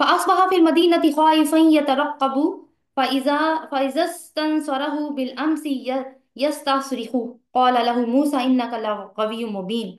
فأصبح في المدينة خائفا يترقب فإذا فإذا استنصره بالأمس يستصرخ قال له موسى إنك لغوي مبين।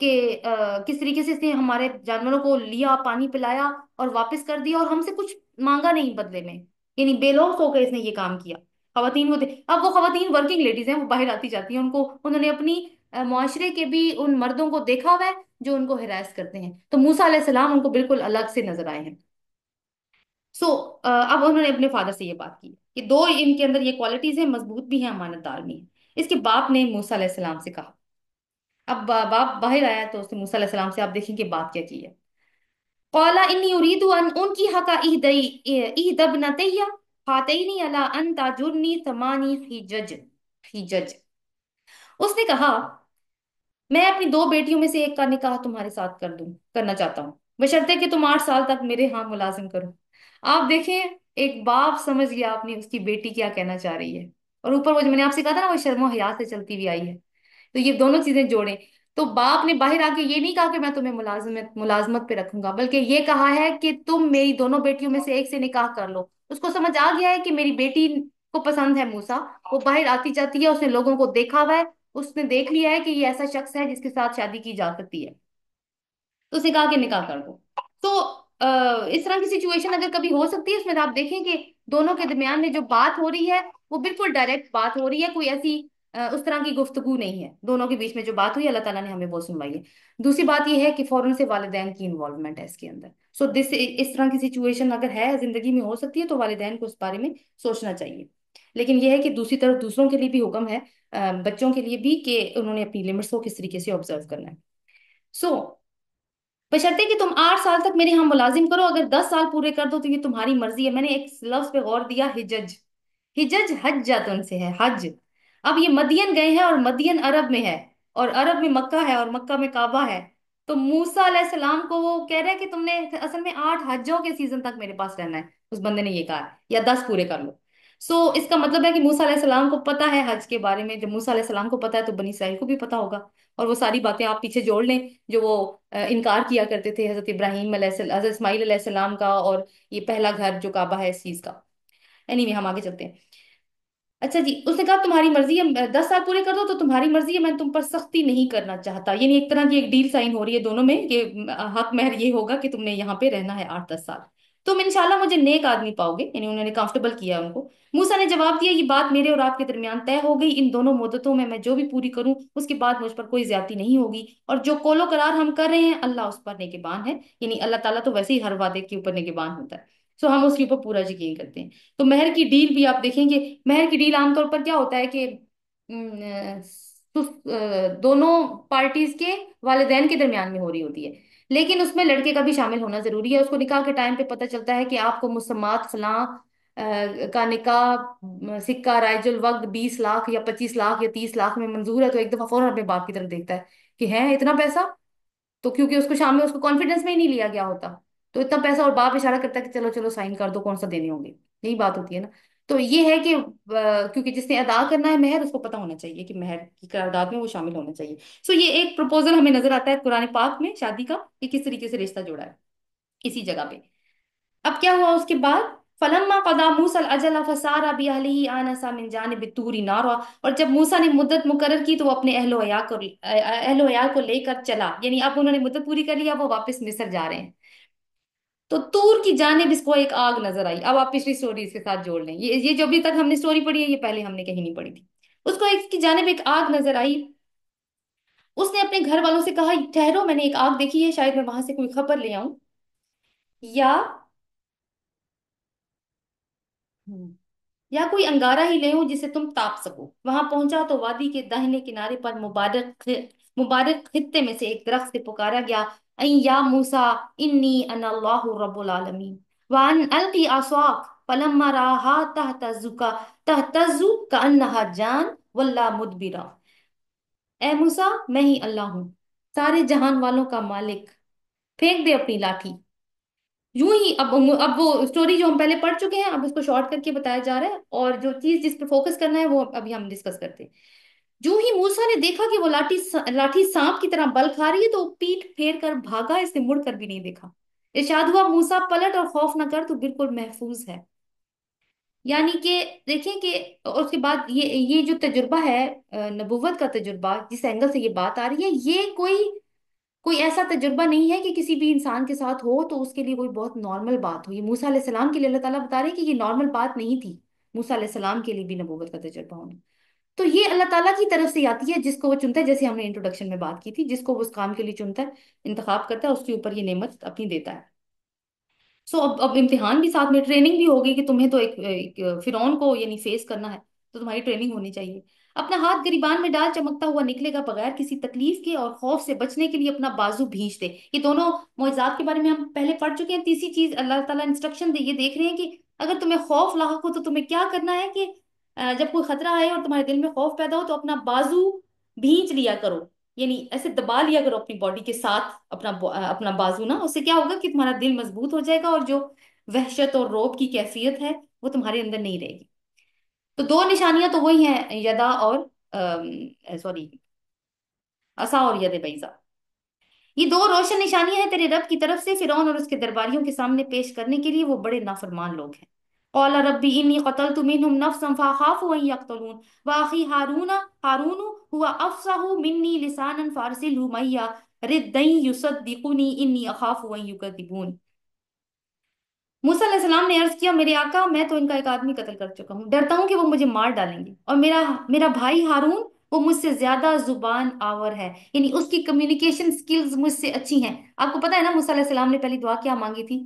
کہ کس طریقے سے اس نے ہمارے جانوروں کو لیا، پانی پلایا اور واپس کر دیا، اور ہم سے کچھ مانگا نہیں بدلے میں، یعنی بے لوث ہو کے اس نے یہ کام کیا۔ خواتین کو اب وہ خواتین ورکنگ لیڈیز ہیں، وہ باہر آتی جاتی ہیں، ان کو انہوں نے اپنی معاشرے کے بھی ان مردوں کو دیکھا ہوا ہے جو ان کو ہراس کرتے ہیں، تو موسیٰ علیہ السلام ان کو بالکل الگ سے نظر آئے ہیں۔ سو اب انہوں نے اپنے فادر سے یہ بات کی کہ دو ان کے اندر یہ کوالٹیز ہیں، مضبوط بھی ہیں، امانت دار بھی ہیں۔ اس کے باپ نے موسیٰ علیہ السلام سے کہا، اب باپ باہر آیا تو اس نے موسیٰ علیہ السلام سے آپ دیکھیں کہ بات کیا کی ہے۔ قال انی اريد ان انكحك احدى ابنتي هاتين على ان تاجرني ثماني حجج۔ اس نے کہا میں اپنی دو بیٹیوں میں سے ایک کا نکاح تمہارے ساتھ کرنا چاہتا ہوں، بشرطے کہ تم 8 سال تک میرے ہاں ملازم کرو۔ آپ دیکھیں، ایک باپ سمجھ گیا اپنی اس کی بیٹی کیا کہنا چاہ رہی ہے، اور اوپر وہ جو میں نے آپ سے کہا تھا نا، وہ شرم و حیا سے چلتی ہوئی آئی ہے، تو یہ دونوں چیزیں جوڑیں۔ تو باپ نے باہر آ کے یہ نہیں کہا کہ میں تمہیں ملازمت پہ رکھوں گا، بلکہ یہ کہا ہے کہ تم میری دونوں بیٹیوں میں سے ایک سے نکاح کر لو۔ اس کو سمجھ آ گیا ہے کہ میری بیٹی کو پسند ہے موسیٰ، وہ باہر آتی جاتی ہے، اس نے لوگوں کو دیکھا ہوا ہے، اس نے دیکھ لیا ہے کہ یہ ایسا شخص ہے جس کے ساتھ شادی کی جا سکتی ہے، تو اس نے کہا کہ نکاح کر دو۔ تو اس طرح کی سچویشن اگر کبھی ہو سکتی ہے، اس میں آپ دیکھیں کہ دونوں کے درمیان میں جو بات ہو رہی ہے وہ بالکل ڈائریکٹ بات ہو رہی ہے، کوئی ایسی اس طرح کی گفتگو نہیں ہے، دونوں کے بیچ میں جو بات ہوئی اللہ تعالیٰ نے ہمیں وہ سنوائی ہے۔ دوسری بات یہ ہے کہ فوراً سے والدین کی انوالومنٹ ہے اس کے اندر۔ سو دس اس طرح کی سچویشن اگر ہے زندگی میں ہو سکتی ہے تو والدین کو اس بارے میں سوچنا چاہیے۔ لیکن یہ ہے کہ دوسری طرف دوسروں کے لیے بھی حکم ہے، بچوں کے لیے بھی، کہ انہوں نے اپنی لمٹس کو کس طریقے سے آبزرو کرنا ہے۔ سو بشرطے کہ تم 8 سال تک میرے یہاں ملازم کرو، اگر 10 سال پورے کر دو تو یہ تمہاری مرضی ہے۔ میں نے ایک لفظ پہ غور دیا، حجج۔ حجج حجتن سے ہے، حج۔ اب یہ مدین گئے ہیں، اور مدین عرب میں ہے، اور عرب میں مکہ ہے، اور مکہ میں کعبہ ہے، تو موسیٰ علیہ السلام کو وہ کہہ رہے ہیں کہ تم نے اصل میں 8 حجوں کے سیزن تک میرے پاس رہنا ہے، اس بندے نے یہ کہا ہے، یا 10 پورے کر لو۔ سو اس کا مطلب ہے کہ موسیٰ علیہ السلام کو پتا ہے حج کے بارے میں، جب موسیٰ علیہ السلام کو پتا ہے تو بنی اسرائیل کو بھی پتا ہوگا، اور وہ ساری باتیں آپ پیچھے جوڑ لیں جو وہ انکار کیا کرتے تھے حضرت ابراہیم علیہ السلام، حضرت اسماعیل علیہ السلام کا، اور یہ پہلا گھر جو کعبہ ہے اس چیز کا۔ اینی ہم آگے چلتے ہیں۔ اچھا جی، اس نے کہا تمہاری مرضی ہے، 10 سال پورے کر دو تو تمہاری مرضی ہے، میں تم پر سختی نہیں کرنا چاہتا، یعنی ایک طرح کی ایک ڈیل سائن ہو رہی ہے دونوں میں کہ حق مہر یہ ہوگا کہ تم نے یہاں پہ رہنا ہے 8-10 سال، تم انشاءاللہ مجھے نیک آدمی پاؤ گے، یعنی انہوں نے کمفرٹیبل کیا ان کو۔ موسیٰ نے جواب دیا، یہ بات میرے اور آپ کے درمیان طے ہو گئی، ان دونوں مدتوں میں جو بھی پوری کروں اس کے بعد مجھ پر کوئی زیادتی نہیں ہوگی، اور جو قول و قرار ہم کر رہے ہیں اللہ اس پر نگہبان ہے، یعنی اللہ تعالیٰ تو ویسے ہی ہر وعدے کے اوپر نگہبان ہوتا ہے، سو ہم اس کے اوپر پورا یقین کرتے ہیں۔ تو مہر کی ڈیل بھی آپ دیکھیں گے، مہر کی ڈیل عام طور پر کیا ہوتا ہے کہ دونوں پارٹیز کے والدین کے درمیان میں ہو رہی ہوتی ہے، لیکن اس میں لڑکے کا بھی شامل ہونا ضروری ہے، اس کو نکاح کے ٹائم پہ پتہ چلتا ہے کہ آپ کو مسمات فلاں کا نکاح سکہ رائج الوقت 20 لاکھ یا 25 لاکھ یا 30 لاکھ میں منظور ہے، تو ایک دفعہ فوراً اپنے باپ کی طرف دیکھتا ہے کہ ہے اتنا پیسہ، تو کیونکہ اس کو شام میں اس کو کانفیڈنس میں ہی نہیں لیا گیا ہوتا، تو اتنا پیسہ، اور باپ اشارہ کرتا ہے کہ چلو چلو سائن کر دو، کون سا دینے ہوں گے، یہی بات ہوتی ہے نا۔ تو یہ ہے کہ کیونکہ جس نے ادا کرنا ہے مہر، اس کو پتا ہونا چاہیے کہ مہر کی قرارداد میں وہ شامل ہونا چاہیے۔ سو یہ ایک پروپوزل ہمیں نظر آتا ہے قرآن پاک میں شادی کا، کہ کس طریقے سے رشتہ جوڑا ہے اسی جگہ پہ۔ اب کیا ہوا اس کے بعد، فلما قضا موسى الاجل فسار باهله آنسا من جانب الطور نارا، اور جب موسیٰ نے مدت مقرر کی تو وہ اپنے اہل و عیال کو لے کر چلا، یعنی اب انہوں نے مدت پوری کر لیا، وہ واپس مصر جا رہے ہیں، تو طور کی جانب اس کو ایک آگ نظر آئی۔ اب آپ پچھلی سٹوری اس کے ساتھ جوڑ لیں، یہ جو ابھی تک ہم نے سٹوری پڑھی ہے یہ پہلے ہم نے کہیں نہیں پڑھی تھی۔ اس کو ایک کی جانب ایک آگ نظر آئی، اس نے اپنے گھر والوں سے کہا ٹھہرو، میں نے ایک آگ دیکھی ہے، شاید میں وہاں سے کوئی خبر لے آؤں، یا کوئی انگارہ ہی لے ہوں جسے تم تاپ سکو۔ وہاں پہنچا تو وادی کے داہنے کنارے پر مبارک خطے میں سے ایک درخت سے پکارا گیا، این یا موسیٰ انی انا اللہ رب العالمین وان القی عصاک فلما رآها تہتز کأنها جان ولا مدبرا۔ اے موسیٰ، میں ہی اللہ ہوں، سارے جہان والوں کا مالک، پھینک دے اپنی لاٹھی۔ یوں ہی اب وہ اسٹوری جو ہم پہلے پڑھ چکے ہیں، اب اس کو شارٹ کر کے بتایا جا رہا ہے، اور جو چیز جس پہ فوکس کرنا ہے وہ ابھی ہم ڈسکس کرتے ہیں۔ جو ہی موسیٰ نے دیکھا کہ وہ لاٹھی سانپ کی طرح بل کھا رہی ہے تو وہ پیٹ پھیر کر بھاگا، اس نے مڑ کر بھی نہیں دیکھا۔ ارشاد ہوا، موسیٰ پلٹ اور خوف نہ کر، تو بالکل محفوظ ہے۔ یعنی کہ دیکھیں کہ اور اس کے بعد یہ جو تجربہ ہے، نبوت کا تجربہ، جس اینگل سے یہ بات آ رہی ہے، یہ کوئی کوئی ایسا تجربہ نہیں ہے کہ کسی بھی انسان کے ساتھ ہو تو اس کے لیے کوئی بہت نارمل بات ہو. یہ موسیٰ علیہ السلام کے لیے اللہ تعالیٰ بتا رہے ہیں کہ یہ نارمل بات نہیں تھی. موسیٰ علیہ السلام کے لیے بھی نبوت کا تجربہ ہونا تو یہ اللہ تعالیٰ کی طرف سے آتی ہے. جس کو وہ چنتا ہے، جیسے ہم نے انٹروڈکشن میں بات کی تھی، جس کو وہ اس کام کے لیے چنتا ہے، انتخاب کرتا ہے، اس کے اوپر یہ نعمت اپنی دیتا ہے. سو اب امتحان بھی ساتھ میں ٹریننگ بھی ہوگی کہ تمہیں تو ایک فرعون کو یعنی فیس کرنا ہے، تو تمہاری ٹریننگ ہونی چاہیے. اپنا ہاتھ گریبان میں ڈال چمکتا ہوا نکلے گا بغیر کسی تکلیف کے، اور خوف سے بچنے کے لیے اپنا بازو بھیج دے. یہ دونوں معجزات کے بارے میں ہم پہلے پڑھ چکے ہیں. تیسری چیز اللہ تعالیٰ انسٹرکشن دے، یہ دیکھ رہے ہیں کہ اگر تمہیں خوف لاحق ہو تو تمہیں کیا کرنا ہے کہ جب کوئی خطرہ آئے اور تمہارے دل میں خوف پیدا ہو تو اپنا بازو بھینچ لیا کرو. یعنی ایسے دبا لیا کرو اپنی باڈی کے ساتھ اپنا بازو نا. اس سے کیا ہوگا کہ تمہارا دل مضبوط ہو جائے گا، اور جو وحشت اور روب کی کیفیت ہے وہ تمہارے اندر نہیں رہے گی. تو دو نشانیاں تو وہی ہیں، یدا اور سوری، عصا اور ید بیضا. یہ دو روشن نشانیاں ہیں تیرے رب کی طرف سے فرعون اور اس کے درباریوں کے سامنے پیش کرنے کے لیے. وہ بڑے نافرمان لوگ ہیں. قال ربی انی قتلت منهم نفسا فاخاف ان یقتلون واخی ہارون هو افصح منی لسانا فارسله معي ردا يصدقني انی اخاف ان یکذبون. موسیٰ علیہ السلام نے عرض کیا، میرے آقا میں تو ان کا ایک آدمی قتل کر چکا ہوں، ڈرتا ہوں کہ وہ مجھے مار ڈالیں گے، اور میرا بھائی ہارون وہ مجھ سے زیادہ زبان آور ہے، یعنی اس کی کمیونیکیشن سکلز مجھ سے اچھی ہیں. آپ کو پتا ہے نا موسیٰ علیہ السلام نے پہلی دعا کیا مانگی تھی؟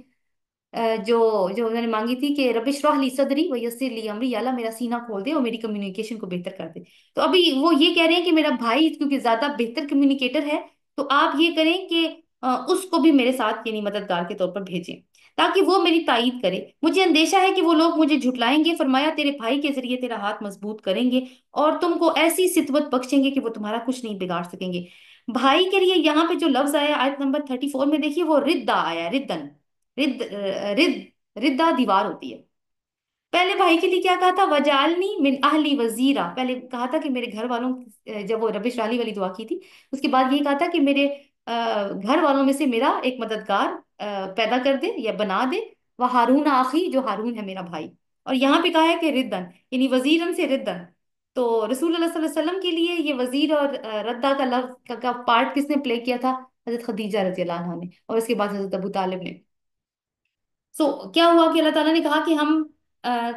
جو جو انہوں نے مانگی تھی کہ رب اشرح لی صدری ویسر لی امری، یا اللہ میرا سینہ کھول دے اور میری کمیونیکیشن کو بہتر کر دے. تو ابھی وہ یہ کہہ رہے ہیں کہ میرا بھائی کیونکہ زیادہ بہتر کمیونیکیٹر ہے، تو آپ یہ کریں کہ اس کو بھی میرے ساتھ یعنی مددگار کے طور پر بھیجیں تاکہ وہ میری تائید کرے. مجھے اندیشہ ہے کہ وہ لوگ مجھے جھٹلائیں گے. فرمایا تیرے بھائی کے ذریعے تیرا ہاتھ مضبوط کریں گے اور تم کو ایسی ستوت بخشیں گے کہ وہ تمہارا کچھ نہیں بگاڑ سکیں گے. بھائی کے لیے یہاں پہ جو لفظ آیا آیت نمبر 34 میں دیکھیے، وہ ردا آیا ہے، ردن. رد ردا دیوار ہوتی ہے. پہلے بھائی کے لیے کیا کہا تھا؟ وجعلنی من اہلی وزیرا. پہلے کہا تھا کہ میرے گھر والوں جب وہ رب اشرح لی والی دعا کی تھی، اس کے بعد یہ کہا تھا کہ میرے گھر والوں میں سے میرا ایک مددگار پیدا کر دے یا بنا دے. وہ ہارون آخی، جو ہارون ہے میرا بھائی. اور یہاں پہ کہا ہے کہ ردن، یعنی وزیرن سے ردن. تو رسول اللہ صلی اللہ علیہ وسلم کے لیے یہ وزیر اور ردا کا لفظ کا پارٹ کس نے پلے کیا تھا؟ حضرت خدیجہ رضی اللہ عنہا نے، اور اس کے بعد حضرت ابو طالب نے. کیا ہوا کہ اللہ تعالیٰ نے کہا کہ ہم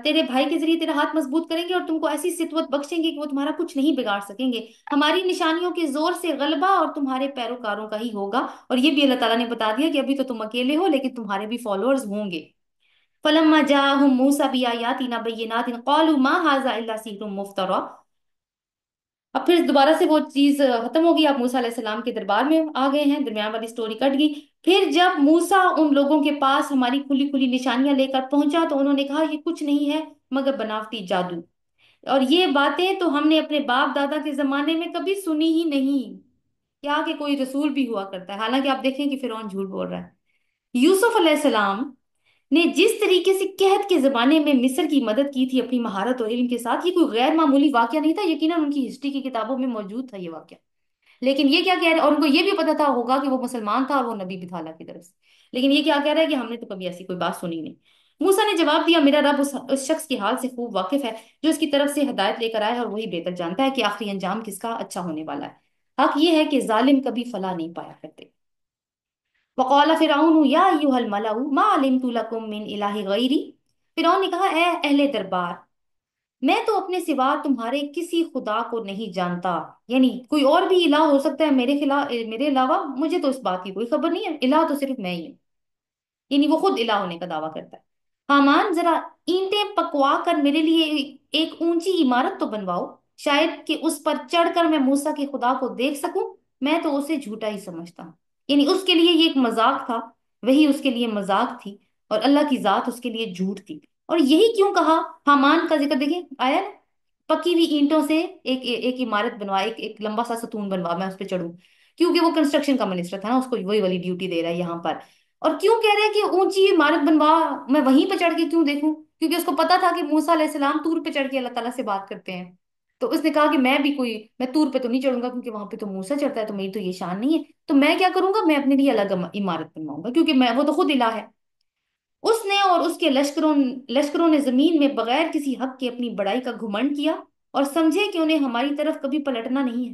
تیرے بھائی کے ذریعے تیرا ہاتھ مضبوط کریں گے اور تم کو ایسی ستوت بخشیں گے کہ وہ تمہارا کچھ نہیں بگاڑ سکیں گے. ہماری نشانیوں کے زور سے غلبہ اور تمہارے پیروکاروں کا ہی ہوگا. اور یہ بھی اللہ تعالیٰ نے بتا دیا کہ ابھی تو تم اکیلے ہو لیکن تمہارے بھی فالوورز ہوں گے. فلما جاءهم موسى بآياتنا بينات قالوا ما هذا الا سحر مفترى. اب پھر دوبارہ سے وہ چیز ختم ہو گئی. آپ موسیٰ علیہ السلام کے دربار میں آ گئے ہیں، درمیان والی سٹوری کٹ گئی. پھر جب موسیٰ ان لوگوں کے پاس ہماری کھلی کھلی نشانیاں لے کر پہنچا تو انہوں نے کہا یہ کچھ نہیں ہے مگر بناوٹی جادو، اور یہ باتیں تو ہم نے اپنے باپ دادا کے زمانے میں کبھی سنی ہی نہیں. کیا کہ کوئی رسول بھی ہوا کرتا ہے، حالانکہ آپ دیکھیں کہ فرعون جھوٹ بول رہا ہے. یوسف علیہ السلام نے جس طریقے سے قحط کے زمانے میں مصر کی مدد کی تھی اپنی مہارت اور علم کے ساتھ، یہ کوئی غیر معمولی واقعہ نہیں تھا. یقیناً ان کی ہسٹری کی کتابوں میں موجود تھا یہ واقعہ. لیکن یہ کیا کہہ رہے ہیں، اور ان کو یہ بھی پتا تھا ہوگا کہ وہ مسلمان تھا اور وہ نبی بھی تھا اللہ کی طرف سے، لیکن یہ کیا کہہ رہا ہے کہ ہم نے تو کبھی ایسی کوئی بات سنی نہیں. موسیٰ نے جواب دیا، میرا رب اس شخص کے حال سے خوب واقف ہے جو اس کی طرف سے ہدایت لے کر آیا ہے، اور وہی بہتر جانتا ہے کہ آخری انجام کس کا اچھا ہونے والا ہے. حق یہ ہے کہ ظالم کبھی فلاح نہیں پایا کرتے. وقال فرعون یا ایھا الملأ ما علمت لکم من الہ غیری. فرعون نے کہا، اے اہل دربار، میں تو اپنے سوا تمہارے کسی خدا کو نہیں جانتا. یعنی کوئی اور بھی الہ ہو سکتا ہے میرے علاوہ، مجھے تو اس بات کی کوئی خبر نہیں ہے. الہ تو صرف میں ہی ہوں. یعنی وہ خود الہ ہونے کا دعویٰ کرتا ہے. حامان، ذرا اینٹیں پکوا کر میرے لیے ایک اونچی عمارت تو بنواؤ، شاید کہ اس پر چڑھ کر میں موسیٰ کے خدا کو دیکھ سکوں. میں تو اسے جھوٹا ہی سمجھتا ہوں. یعنی اس کے لیے یہ ایک مذاق تھا، وہی اس کے لیے مذاق تھی، اور اللہ کی ذات اس کے لیے جھوٹ تھی. اور یہی کیوں کہا، حامان کا ذکر دیکھیں آیا نا، پکی ہوئی اینٹوں سے ایک عمارت بنوا، ایک لمبا سا ستون بنوا، میں اس پہ چڑھوں. کیونکہ وہ کنسٹرکشن کا منسٹر تھا نا، اس کو وہی والی ڈیوٹی دے رہا ہے یہاں پر. اور کیوں کہہ رہے ہیں کہ اونچی عمارت بنوا، میں وہیں پہ چڑھ کے کیوں دیکھوں؟ کیونکہ اس کو پتا تھا کہ موسیٰ علیہ السلام طور پہ چڑھ کے اللہ تعالیٰ سے بات کرتے ہیں. تو اس نے کہا کہ میں طور پہ تو نہیں چڑھوں گا کیونکہ وہاں پہ تو موسیٰ چڑھتا ہے، تو میری تو یہ شان نہیں ہے. تو میں کیا کروں گا، میں اپنے لیے الگ عمارت بنواؤں گا کیونکہ وہ تو خود الہ ہے. اس نے اور اس کے لشکروں نے زمین میں بغیر کسی حق کے اپنی بڑائی کا گھمنڈ کیا اور سمجھے کہ انہیں ہماری طرف کبھی پلٹنا نہیں ہے.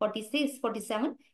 46 47,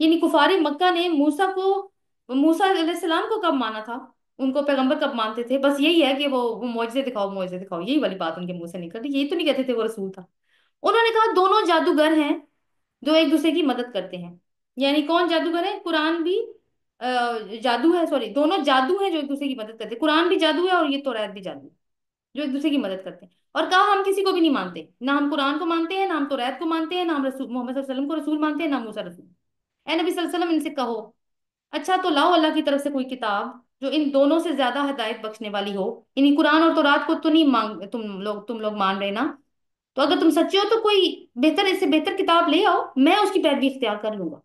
یعنی کفار مکہ نے موسیٰ علیہ السلام کو کب مانا تھا، ان کو پیغمبر کب مانتے تھے؟ بس یہی ہے کہ وہ معجزے دکھاؤ معجزے دکھاؤ، یہی والی بات ان کے منہ سے نکل رہی، یہی تو نہیں کہتے تھے وہ رسول تھا۔ انہوں نے کہا دونوں جادوگر ہیں جو ایک دوسرے کی مدد کرتے ہیں۔ یعنی کون جادوگر ہے؟ قرآن بھی جادو ہے، سوری دونوں جادو ہیں جو ایک دوسرے کی مدد کرتے ہیں، قرآن بھی جادو ہے اور یہ توریت بھی جادو ہے جو ایک دوسرے کی مدد کرتے ہیں۔ اور کہا ہم کسی کو بھی نہیں مانتے، نہ ہم قرآن کو مانتے ہیں، نہ ہم توریت کو مانتے ہیں، نہ ہم رسول محمد صلی اللہ علیہ وسلم کو رسول مانتے ہیں، نہ موسیٰ رسول۔ اے نبی صلی اللہ علیہ وسلم ان سے کہو اچھا تو لاؤ اللہ کی طرف سے کوئی کتاب جو ان دونوں سے زیادہ ہدایت بخشنے والی ہو، یعنی قرآن اور تورات کو تو نہیں مانگ تم لوگ مان رہے نا، تو اگر تم سچے ہو تو کوئی بہتر، اس سے بہتر کتاب لے آؤ، میں اس کی پیروی اختیار کر لوں گا۔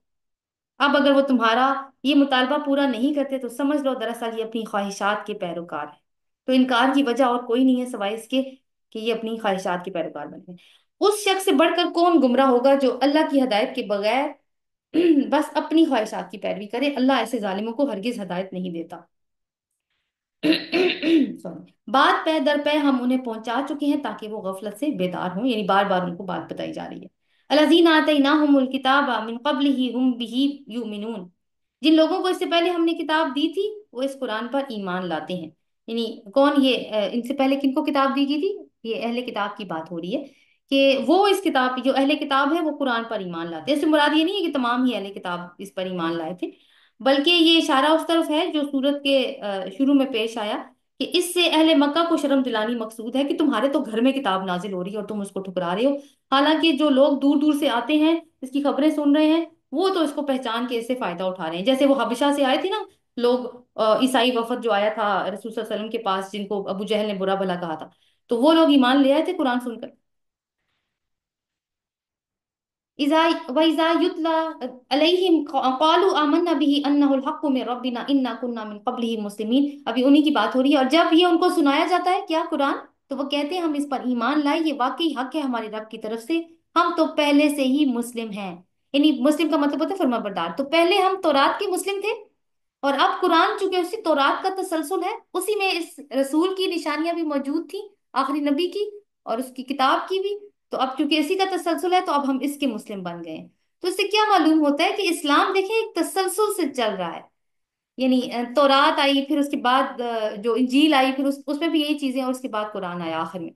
اب اگر وہ تمہارا یہ مطالبہ پورا نہیں کرتے تو سمجھ لو دراصل یہ اپنی خواہشات کے پیروکار ہے، تو انکار کی وجہ اور کوئی نہیں ہے سوائے اس کے کہ یہ اپنی خواہشات کے پیروکار بنے ہیں۔ اس شخص سے بڑھ کر کون گمراہ ہوگا جو اللہ کی ہدایت کے بغیر بس اپنی خواہشات کی پیروی کرے، اللہ ایسے ظالموں کو ہرگز ہدایت نہیں دیتا۔ Sorry. بات پہ در پہ ہم انہیں پہنچا چکے ہیں تاکہ وہ غفلت سے بیدار ہوں، یعنی بار بار ان کو بات بتائی جا رہی ہے۔ الذین آتیناہم الکتاب من قبلہ ہم بہ یؤمنون، جن لوگوں کو اس سے پہلے ہم نے کتاب دی تھی وہ اس قرآن پر ایمان لاتے ہیں۔ یعنی کون یہ ان سے پہلے کن کو کتاب دی گئی تھی؟ یہ اہل کتاب کی بات ہو رہی ہے کہ وہ اس کتاب جو اہل کتاب ہے وہ قرآن پر ایمان لاتے ہیں۔ اس سے مراد یہ نہیں ہے کہ تمام ہی اہل کتاب اس پر ایمان لائے تھے، بلکہ یہ اشارہ اس طرف ہے جو سورت کے شروع میں پیش آیا کہ اس سے اہل مکہ کو شرم دلانی مقصود ہے کہ تمہارے تو گھر میں کتاب نازل ہو رہی ہے اور تم اس کو ٹھکرا رہے ہو، حالانکہ جو لوگ دور دور سے آتے ہیں اس کی خبریں سن رہے ہیں وہ تو اس کو پہچان کے اس سے فائدہ اٹھا رہے ہیں۔ جیسے وہ حبشہ سے آئے تھے نا لوگ، عیسائی وفد جو آیا تھا رسول صلی اللہ علیہ وسلم کے پاس جن کو ابو جہل نے برا بھلا کہا تھا، تو وہ لوگ ایمان لے آئے تھے قرآن سن کر۔ اذا واذا يتلى عليهم قالوا آمنا به انه الحق من ربنا انا كنا من قبله مسلمين، ابھی انہی کی بات ہو رہی ہے۔ اور جب یہ ان کو سنایا جاتا ہے کیا قرآن، تو وہ کہتے ہیں ہم اس پر ایمان لائے، یہ واقعی حق ہے ہمارے رب کی طرف سے، ہم تو پہلے سے ہی مسلم ہیں۔ یعنی مسلم کا مطلب ہوتا ہے فرما بردار، تو پہلے ہم تورات کے مسلم تھے اور اب قرآن چونکہ اسی تورات کا تسلسل ہے، اسی میں اس رسول کی نشانیاں بھی موجود تھیں، آخری نبی کی اور اس کی کتاب کی بھی، تو اب چونکہ اسی کا تسلسل ہے تو اب ہم اس کے مسلم بن گئے ہیں۔ تو اس سے کیا معلوم ہوتا ہے کہ اسلام دیکھیں ایک تسلسل سے چل رہا ہے، یعنی تورات آئی، پھر اس کے بعد جو انجیل آئی، پھر اس میں بھی یہی چیزیں، اور اس کے بعد قرآن آیا آخر میں،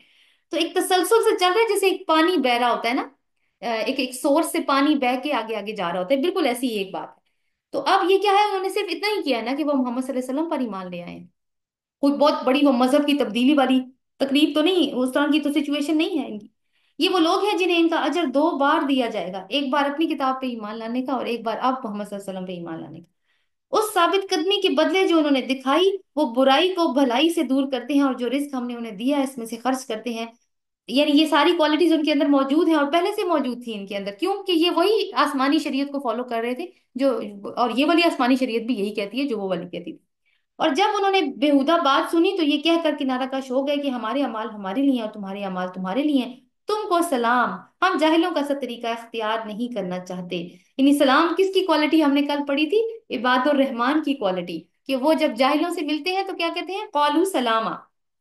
تو ایک تسلسل سے چل رہا ہے، جیسے ایک پانی بہ رہا ہوتا ہے نا، ایک ایک سورس سے پانی بہ کے آگے آگے جا رہا ہوتا ہے، بالکل ایسی ہی ایک بات ہے۔ تو اب یہ کیا ہے، انہوں نے صرف اتنا ہی کیا ہے نا کہ وہ محمد صلی اللہ علیہ وسلم پر ایمان لے آئے ہیں، کوئی بہت بڑی وہ مذہب کی تبدیلی والی تقریب تو نہیں، اس طرح کی تو سچویشن نہیں ہے ان کی۔ یہ وہ لوگ ہیں جنہیں ان کا اجر دو بار دیا جائے گا، ایک بار اپنی کتاب پہ ایمان لانے کا اور ایک بار اب محمد صلی اللہ علیہ وسلم پہ ایمان لانے کا۔ اس ثابت قدمی کے بدلے جو انہوں نے دکھائی وہ برائی کو بھلائی سے دور کرتے ہیں، اور جو رزق ہم نے انہیں دیا ہے اس میں سے خرچ کرتے ہیں۔ یعنی یہ ساری کوالٹیز ان کے اندر موجود ہیں اور پہلے سے موجود تھی ان کے اندر، کیوں کہ یہ وہی آسمانی شریعت کو فالو کر رہے تھے جو، اور یہ والی آسمانی شریعت بھی یہی کہتی ہے جو وہ والی کہتی تھی۔ اور جب انہوں نے بےہودہ بات سنی تو یہ کہہ کر کنارہ کش ہو گئے کہ ہمارے اعمال ہمارے لیے ہیں اور تمہارے اعمال تمہارے لیے ہیں، تم کو سلام، ہم جاہلوں کا سا طریقہ اختیار نہیں کرنا چاہتے۔ یعنی سلام کس کی کوالٹی ہم نے کل پڑھی تھی؟ عباد الرحمان کی کوالٹی، کہ وہ جب جاہلوں سے ملتے ہیں تو کیا کہتے ہیں؟ قالو سلاما،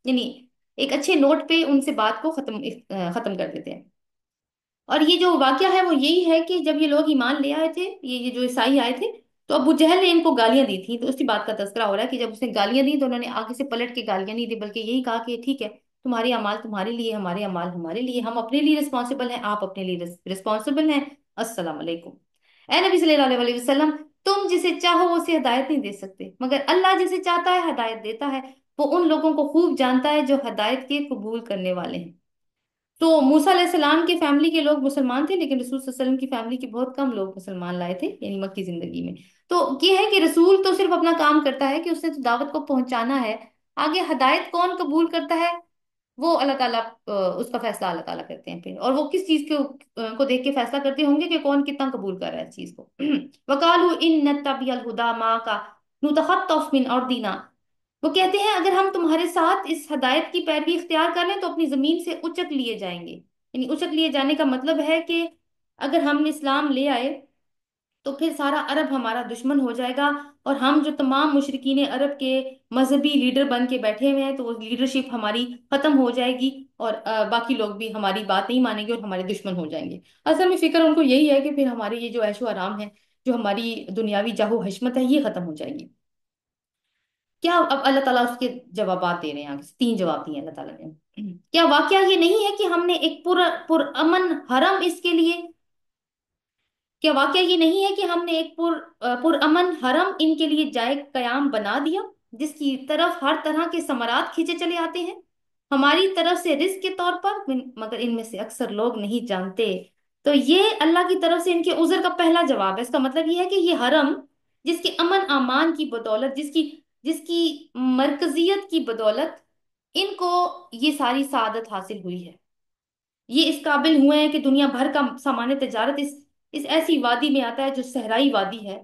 یعنی ایک اچھے نوٹ پہ ان سے بات کو ختم کر دیتے ہیں۔ اور یہ جو واقعہ ہے وہ یہی ہے کہ جب یہ لوگ ایمان لے آئے تھے، یہ جو عیسائی آئے تھے، تو ابو جہل نے ان کو گالیاں دی تھیں، تو اسی بات کا تذکرہ ہو رہا ہے کہ جب اس نے گالیاں دی تو انہوں نے آگے سے پلٹ کے گالیاں نہیں دی، بلکہ یہی کہا کہ ٹھیک ہے تمہارے اعمال تمہارے لیے، ہمارے اعمال ہمارے لیے، ہم اپنے لیے رسپانسبل ہیں، آپ اپنے لیے رسپانسبل ہیں، السلام علیکم۔ اے نبی صلی اللہ علیہ وسلم، تم جسے چاہو اسے ہدایت نہیں دے سکتے، مگر اللہ جسے چاہتا ہے ہدایت دیتا ہے، وہ ان لوگوں کو خوب جانتا ہے جو ہدایت کے قبول کرنے والے ہیں۔ تو موسیٰ علیہ السلام کے فیملی کے لوگ مسلمان تھے، لیکن رسول صلی اللہ علیہ وسلم کی فیملی کے بہت کم لوگ مسلمان لائے تھے، یعنی مکی زندگی میں۔ تو یہ ہے کہ رسول تو صرف اپنا کام کرتا ہے کہ اس نے تو دعوت کو پہنچانا ہے، آگے ہدایت کون قبول کرتا ہے وہ اللہ تعالیٰ، اس کا فیصلہ اللہ تعالیٰ کرتے ہیں پھر، اور وہ کس چیز کو دیکھ کے فیصلہ کرتے ہوں گے کہ کون کتنا قبول کر رہا ہے اس چیز کو۔ وَقَالُوا إِن نَتَّبِعَ الْهُدَى مَعَكَ نُتَخَطَّفْ مِنْ أَرْضِنَا، وہ کہتے ہیں اگر ہم تمہارے ساتھ اس ہدایت کی پیروی اختیار کر لیں تو اپنی زمین سے اچک لیے جائیں گے۔ یعنی اچک لیے جانے کا مطلب ہے کہ اگر ہم اسلام لے آئے تو پھر سارا عرب ہمارا دشمن ہو جائے گا، اور ہم جو تمام مشرکین عرب کے مذہبی لیڈر بن کے بیٹھے ہوئے ہیں تو وہ لیڈرشپ ہماری ختم ہو جائے گی، اور باقی لوگ بھی ہماری بات نہیں مانیں گے اور ہمارے دشمن ہو جائیں گے۔ اصل میں فکر ان کو یہی ہے کہ پھر ہمارے یہ جو عیش و آرام ہے، جو ہماری دنیاوی جاہو حشمت ہے یہ ختم ہو جائے گی۔ کیا اب اللہ تعالیٰ اس کے جوابات دے رہے ہیں، آگے سے 3 جواب دیے اللہ تعالیٰ نے۔ کیا واقعہ یہ نہیں ہے کہ ہم نے ایک پر امن حرم اس کے لیے، کیا واقعہ یہ نہیں ہے کہ ہم نے ایک پر امن حرم ان کے لیے جائے قیام بنا دیا، جس کی طرف ہر طرح کے ثمرات کھینچے چلے آتے ہیں ہماری طرف سے رزق کے طور پر، مگر ان میں سے اکثر لوگ نہیں جانتے۔ تو یہ اللہ کی طرف سے ان کے عذر کا پہلا جواب ہے۔ اس کا مطلب یہ ہے کہ یہ حرم جس کے امن امان کی بدولت، جس کی مرکزیت کی بدولت ان کو یہ ساری سعادت حاصل ہوئی ہے، یہ اس قابل ہوئے ہیں کہ دنیا بھر کا سامان تجارت اس ایسی وادی میں آتا ہے جو صحرائی وادی ہے۔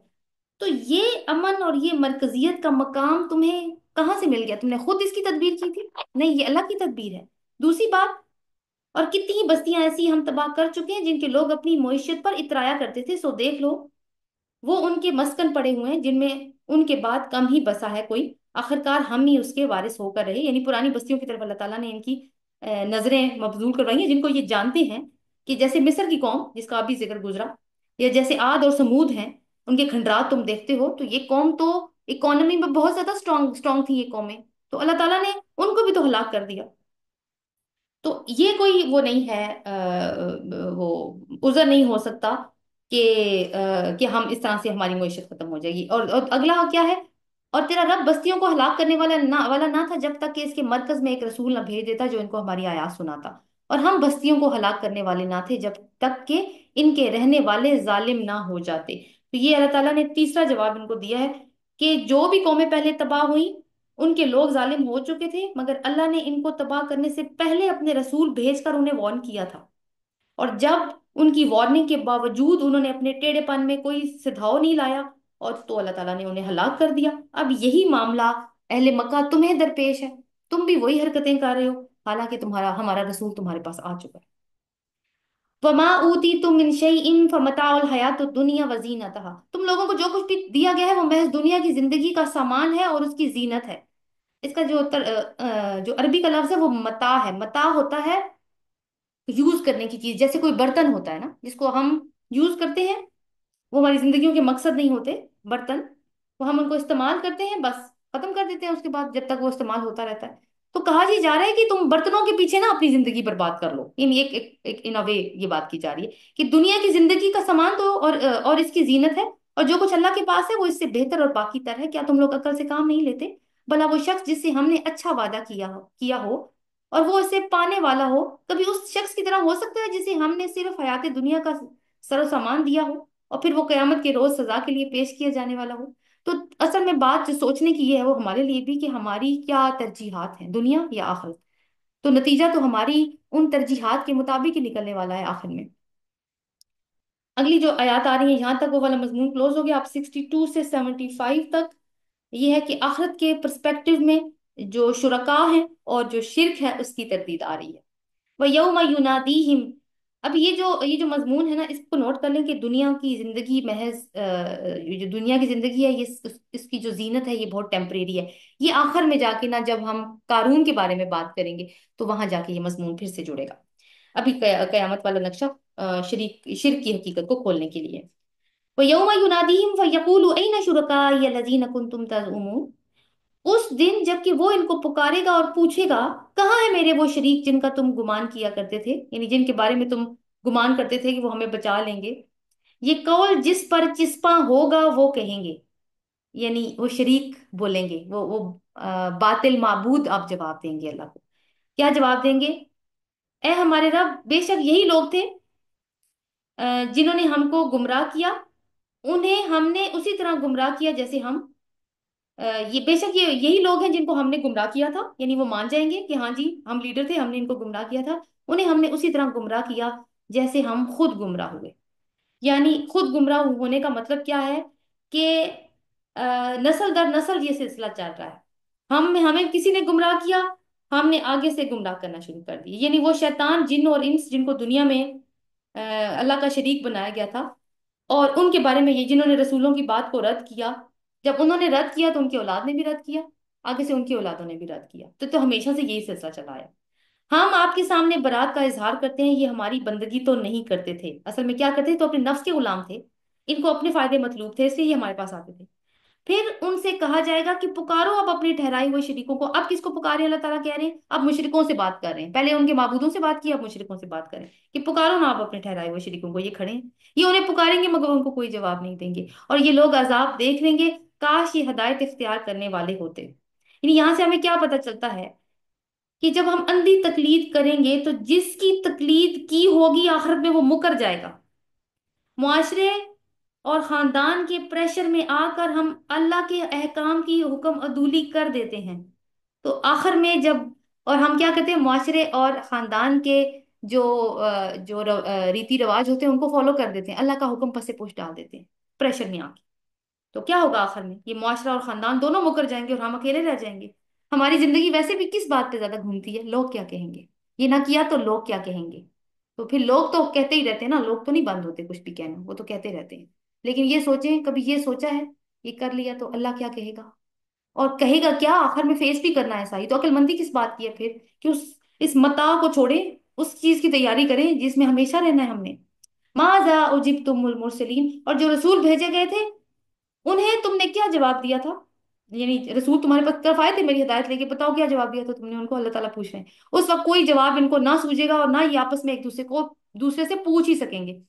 تو یہ امن اور یہ مرکزیت کا مقام تمہیں کہاں سے مل گیا؟ تم نے خود اس کی تدبیر کی تھی؟ نہیں، یہ اللہ کی تدبیر ہے۔ دوسری بات، اور کتنی بستیاں ایسی ہم تباہ کر چکے ہیں جن کے لوگ اپنی معیشت پر اترایا کرتے تھے، سو دیکھ لو وہ ان کے مسکن پڑے ہوئے ہیں جن میں ان کے بعد کم ہی بسا ہے کوئی، آخرکار ہم ہی اس کے وارث ہو کر رہے۔ یعنی پرانی بستیوں کی طرف اللہ تعالیٰ نے ان کی نظریں مبذول کروائی ہیں، جن کو یہ جانتے ہیں کہ جیسے مصر کی قوم جس کا ابھی ذکر گزرا، یا جیسے عاد اور سمود ہیں، ان کے کھنڈرات تم دیکھتے ہو، تو یہ قوم تو اکانومی میں بہت زیادہ اسٹرانگ تھی یہ قومیں، تو اللہ تعالیٰ نے ان کو بھی تو ہلاک کر دیا۔ تو یہ کوئی وہ نہیں ہے، وہ عذر نہیں ہو سکتا کہ کہ ہم اس طرح سے ہماری معیشت ختم ہو جائے گی۔ اور اگلا کیا ہے؟ اور تیرا رب بستیوں کو ہلاک کرنے والا نہ تھا جب تک کہ اس کے مرکز میں ایک رسول نہ بھیج دیتا جو ان کو ہماری آیات سناتا، اور ہم بستیوں کو ہلاک کرنے والے نہ تھے جب تک کہ ان کے رہنے والے ظالم نہ ہو جاتے۔ تو یہ اللہ تعالیٰ نے تیسرا جواب ان کو دیا ہے کہ جو بھی قومیں پہلے تباہ ہوئیں ان کے لوگ ظالم ہو چکے تھے، مگر اللہ نے ان کو تباہ کرنے سے پہلے اپنے رسول بھیج کر انہیں وارن کیا تھا، اور جب ان کی وارننگ کے باوجود انہوں نے اپنے ٹیڑے پن میں کوئی سدھاؤ نہیں لایا، اور تو اللہ تعالیٰ نے انہیں ہلاک کر دیا۔ اب یہی معاملہ اہل مکہ تمہیں درپیش ہے، تم بھی وہی حرکتیں کر رہے ہو، حالانکہ ہمارا رسول تمہارے پاس آ چکا ہے۔ وما اوتیتم من شیء فمتاع الحیات الدنیا وزینتها، تم لوگوں کو جو کچھ بھی دیا گیا ہے وہ محض دنیا کی زندگی کا سامان ہے اور اس کی زینت ہے۔ اس کا جو عربی کا لفظ ہے وہ متاع ہے۔ متاع ہوتا ہے یوز کرنے کی چیز، جیسے کوئی برتن ہوتا ہے نا جس کو ہم یوز کرتے ہیں، وہ ہماری زندگیوں کے مقصد نہیں ہوتے برتن، وہ ہم ان کو استعمال کرتے ہیں، بس ختم کر دیتے ہیں اس کے بعد جب تک وہ استعمال ہوتا رہتا ہے۔ تو کہا یہ جا رہا ہے کہ تم برتنوں کے پیچھے نا اپنی زندگی برباد کر لو، یعنی ایک ان وے یہ بات کی جا رہی ہے کہ دنیا کی زندگی کا سامان تو اور اس کی زینت ہے، اور جو کچھ اللہ کے پاس ہے وہ اس سے بہتر اور باقی تر ہے۔ کیا تم لوگ عقل سے کام نہیں لیتے؟ بھلا وہ شخص جس سے ہم نے اچھا وعدہ کیا ہو اور وہ اسے پانے والا ہو، کبھی اس شخص کی طرح ہو سکتا ہے جسے ہم نے صرف حیات دنیا کا سر و سامان دیا ہو اور پھر وہ قیامت کے روز سزا کے لیے پیش کیا جانے والا ہو؟ تو اصل میں بات جو سوچنے کی یہ ہے وہ ہمارے لیے بھی کہ ہماری کیا ترجیحات ہیں، دنیا یا آخرت؟ تو نتیجہ تو ہماری ان ترجیحات کے مطابق ہی نکلنے والا ہے آخر میں۔ اگلی جو آیات آ رہی ہیں یہاں تک وہ والا مضمون کلوز ہو گیا۔ آپ 62 سے 75 تک یہ ہے کہ آخرت کے پرسپیکٹو میں جو شرکا ہیں اور جو شرک ہے اس کی تردید آ رہی ہے۔ وَيَوْمَ يُنَادِيهِمْ، اب یہ جو مضمون ہے نا اس کو نوٹ کر لیں کہ دنیا کی زندگی محض یہ جو دنیا کی زندگی ہے یہ اس کی جو زینت ہے یہ بہت ٹیمپریری ہے۔ یہ آخر میں جا کے نا جب ہم قارون کے بارے میں بات کریں گے تو وہاں جا کے یہ مضمون پھر سے جڑے گا۔ ابھی قیامت والا نقشہ شرک کی حقیقت کو کھولنے کے لیے۔ وَيَوْمَ يُنَادِيهِمْ فَيَقُولُ أَيْنَ شُرَكَائِيَ الَّذِينَ كُنتُمْ تَزْعُمُونَ، اس دن جب کہ وہ ان کو پکارے گا اور پوچھے گا کہاں ہے میرے وہ شریک جن کا تم گمان کیا کرتے تھے، یعنی جن کے بارے میں تم گمان کرتے تھے کہ وہ ہمیں بچا لیں گے۔ یہ قول جس پر چسپاں ہوگا وہ کہیں گے، یعنی وہ شریک بولیں گے، وہ باطل معبود آپ جواب دیں گے اللہ کو۔ کیا جواب دیں گے؟ اے ہمارے رب، بے شک یہی لوگ تھے جنہوں نے ہم کو گمراہ کیا، انہیں ہم نے اسی طرح گمراہ کیا جیسے ہم یہ بے شک یہی لوگ ہیں جن کو ہم نے گمراہ کیا تھا، یعنی وہ مان جائیں گے کہ ہاں جی ہم لیڈر تھے، ہم نے ان کو گمراہ کیا تھا، انہیں ہم نے اسی طرح گمراہ کیا جیسے ہم خود گمراہ ہوئے۔ یعنی خود گمراہ ہونے کا مطلب کیا ہے کہ نسل در نسل یہ سلسلہ چل رہا ہے، ہمیں کسی نے گمراہ کیا، ہم نے آگے سے گمراہ کرنا شروع کر دی، یعنی وہ شیطان جن اور انس جن کو دنیا میں اللہ کا شریک بنایا گیا تھا، اور ان کے بارے میں یہ جنہوں نے رسولوں کی بات کو رد کیا، جب انہوں نے رد کیا تو ان کی اولاد نے بھی رد کیا، آگے سے ان کی اولادوں نے بھی رد کیا، تو ہمیشہ سے یہی سلسلہ چلا ہے۔ ہم آپ کے سامنے برات کا اظہار کرتے ہیں، یہ ہماری بندگی تو نہیں کرتے تھے، اصل میں کیا کرتے تھے، تو اپنے نفس کے غلام تھے، ان کو اپنے فائدے مطلوب تھے، اس لیے یہ ہمارے پاس آتے تھے۔ پھر ان سے کہا جائے گا کہ پکارو اب اپنے ٹھہرائے ہوئے شریکوں کو۔ اب کس کو پکارے اللہ تعالیٰ کہہ رہے ہیں؟ اب مشرکوں سے بات کر رہے ہیں، پہلے ان کے معبودوں سے بات کی، اب مشرکوں سے بات کریں کہ پکارو نا اب اپنے ٹھہرائے ہوئے شریکوں کو، یہ کھڑے ہیں، یہ انہیں پکاریں گے مگر ان کو کوئی جواب نہیں دیں گے، اور یہ لوگ عذاب دیکھ لیں گے، کاش یہ ہدایت اختیار کرنے والے ہوتے۔ یعنی یہاں سے ہمیں کیا پتہ چلتا ہے کہ جب ہم اندھی تقلید کریں گے تو جس کی تقلید کی ہوگی آخرت میں وہ مکر جائے گا۔ معاشرے اور خاندان کے پریشر میں آ کر ہم اللہ کے احکام کی حکم عدولی کر دیتے ہیں، تو آخر میں جب، اور ہم کیا کرتے ہیں، معاشرے اور خاندان کے جو ریتی رواج ہوتے ہیں ان کو فالو کر دیتے ہیں، اللہ کا حکم پس پوچھ ڈال دیتے ہیں پریشر میں آ کے، تو کیا ہوگا آخر میں؟ یہ معاشرہ اور خاندان دونوں مکر جائیں گے اور ہم اکیلے رہ جائیں گے۔ ہماری زندگی ویسے بھی کس بات پہ زیادہ گھومتی ہے؟ لوگ کیا کہیں گے، یہ نہ کیا تو لوگ کیا کہیں گے، تو پھر لوگ تو کہتے ہی رہتے ہیں نا، لوگ تو نہیں بند ہوتے کچھ بھی کہنا، وہ تو کہتے رہتے ہیں، لیکن یہ سوچیں کبھی یہ سوچا ہے یہ کر لیا تو اللہ کیا کہے گا؟ اور کہے گا کیا؟ آخر میں فیس بھی کرنا ہے ایسا ہی، تو عقل مندی کس بات کی ہے پھر کہ اس متاع کو چھوڑیں، اس چیز کی تیاری کریں جس میں ہمیشہ رہنا ہے ہم نے۔ ماذا اجبتم المرسلین، اور جو رسول بھیجے گئے تھے انہیں تم نے کیا جواب دیا تھا؟ یعنی رسول تمہارے پاس طرف آئے تھے میری ہدایت لے کے، بتاؤ کیا جواب دیا تھا تم نے ان کو؟ اللہ تعالیٰ پوچھ رہے ہیں۔ اس وقت کوئی جواب ان کو نہ سوجے گا اور نہ یہ آپس میں ایک دوسرے سے پوچھ ہی سکیں گے۔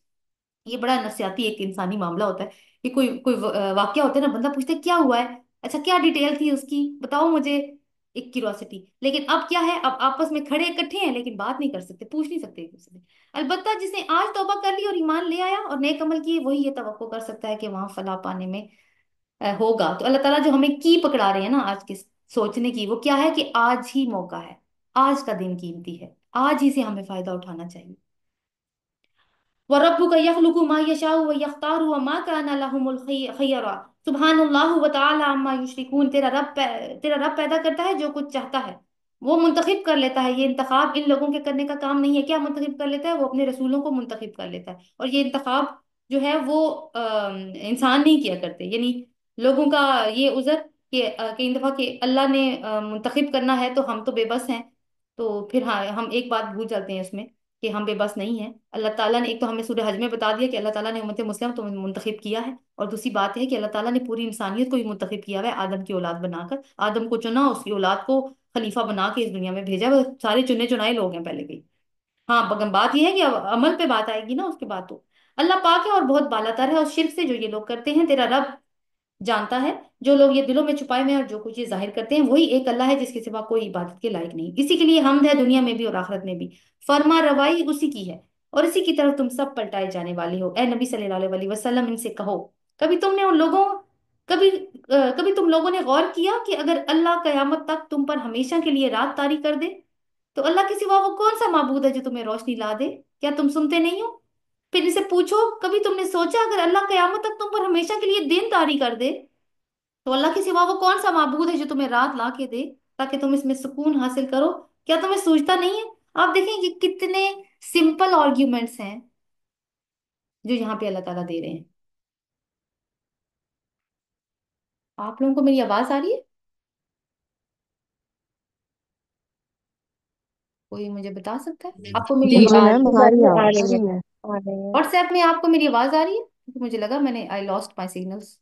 یہ بڑا نفسیاتی ایک انسانی معاملہ ہوتا ہے کہ کوئی واقعہ ہوتا ہے نا، بندہ پوچھتا ہے کیا ہوا ہے، اچھا کیا ڈیٹیل تھی اس کی بتاؤ مجھے، ایک کیوریوسٹی۔ لیکن اب کیا ہے، اب آپس میں کھڑے اکٹھے ہیں لیکن بات نہیں کر سکتے، پوچھ نہیں سکتے ایک دوسرے سے۔ البتہ جس نے آج توبہ کر لی اور ایمان لے آیا اور نیک عمل کیے، وہی یہ توقع کر سکتا ہے کہ وہاں فلاح پانے میں ہوگا۔ تو اللہ تعالیٰ جو ہمیں کی پکڑا رہے ہیں نا آج کے سوچنے کی، وہ کیا ہے کہ آج ہی موقع ہے، آج کا دن قیمتی ہے، آج ہی سے ہمیں فائدہ اٹھانا چاہیے۔ وَرَبُّكَ يَخْلُقُ مَا يَشَاءُ وَيَخْتَارُ وَمَا كَانَ لَهُمُ الْخِيَرَةُ سبحان اللہ وتعالی عما یشرکون۔ تیرا رب پیدا کرتا ہے جو کچھ چاہتا ہے، وہ منتخب کر لیتا ہے۔ یہ انتخاب ان لوگوں کے کرنے کا کام نہیں ہے۔ کیا منتخب کر لیتا ہے؟ وہ اپنے رسولوں کو منتخب کر لیتا ہے، اور یہ انتخاب جو ہے وہ انسان نہیں کیا کرتے، یعنی لوگوں کا یہ عذر کہ ان دفعہ کہ اللہ نے منتخب کرنا ہے تو ہم تو بے بس ہیں، تو پھر ہاں ہم ایک بات بھول جاتے ہیں اس میں کہ ہم بے بس نہیں ہیں۔ اللہ تعالیٰ نے ایک تو ہمیں سورہ حج میں بتا دیا کہ اللہ تعالیٰ نے امت مسلم تو منتخب کیا ہے، اور دوسری بات ہے کہ اللہ تعالیٰ نے پوری انسانیت کو بھی منتخب کیا ہوا ہے آدم کی اولاد بنا کر۔ آدم کو چنا، اس کی اولاد کو خلیفہ بنا کے اس دنیا میں بھیجا، وہ سارے چنے چنائے لوگ ہیں پہلے کے۔ ہاں مگر بات یہ ہے کہ اب عمل پہ بات آئے گی نا اس کے بعد، تو اللہ پاک ہے اور بہت بالا تر ہے، اور شرک سے جو یہ لوگ کرتے ہیں تیرا رب جانتا ہے، جو لوگ یہ دلوں میں چھپائے ہوئے ہیں اور جو کچھ یہ ظاہر کرتے ہیں، وہی ایک اللہ ہے جس کے سوا کوئی عبادت کے لائق نہیں، اسی کے لیے حمد ہے دنیا میں بھی اور آخرت میں بھی، فرما روائی اسی کی ہے، اور اسی کی طرف تم سب پلٹائے جانے والے ہو۔ اے نبی صلی اللہ علیہ وسلم ان سے کہو، کبھی تم نے ان لوگوں کبھی کبھی تم لوگوں نے غور کیا کہ اگر اللہ قیامت تک تم پر ہمیشہ کے لیے رات طاری کر دے تو اللہ کے سوا وہ کون سا معبود ہے جو تمہیں روشنی لا دے؟ کیا تم سنتے نہیں ہو؟ پھر اسے پوچھو، کبھی تم نے سوچا اگر اللہ قیامت تک تم پر ہمیشہ کے لیے دن طاری کر دے تو اللہ کے سوا وہ کون سا معبود ہے جو تمہیں رات لا کے دے تاکہ تم اس میں سکون حاصل کرو؟ کیا تمہیں سوچتا نہیں ہے؟ آپ دیکھیں یہ کتنے سمپل آرگیومنٹس ہیں جو یہاں پہ اللہ تعالیٰ دے رہے ہیں۔ آپ لوگوں کو میری آواز آ رہی ہے؟ کوئی مجھے بتا سکتا ہے آپ کو میری جی جی آواز میم آ رہی ہے آ آواز۔ رہی ہے؟ آ رہی ہے۔ واٹس ایپ میں آپ کو میری آواز آ رہی ہے؟ مجھے لگا میں نے آئی لاسٹ مائی سگنلس۔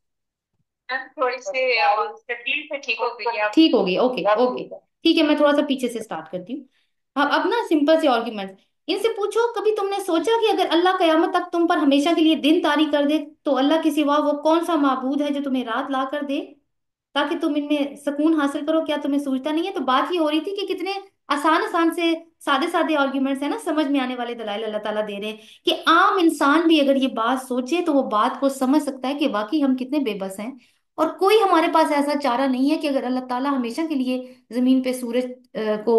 تھوڑی سی تکلیف ہے، ٹھیک ہو گئی ہے ٹھیک ہوگی، اوکے اوکے ٹھیک ہے، میں تھوڑا سا پیچھے سے سٹارٹ کرتی ہوں۔ اب نا سمپل سے آرگیومنٹ، ان سے پوچھو کبھی تم نے سوچا کہ اگر اللہ قیامت تک تم پر ہمیشہ کے لیے دن طاری کر دے تو اللہ کے سوا وہ کون سا معبود ہے جو تمہیں رات لا کر دے تاکہ تم ان میں سکون حاصل کرو؟ کیا تمہیں سوچتا نہیں ہے؟ تو بات یہ ہو رہی تھی کہ کتنے آسان آسان سے سادے سادے آرگیومنٹس ہیں نا، سمجھ میں آنے والے دلائل اللہ تعالیٰ دے رہے ہیں کہ عام انسان بھی اگر یہ بات سوچے تو وہ بات کو سمجھ سکتا ہے کہ واقعی ہم کتنے بے بس ہیں، اور کوئی ہمارے پاس ایسا چارہ نہیں ہے کہ اگر اللہ تعالیٰ ہمیشہ کے لیے زمین پہ سورج کو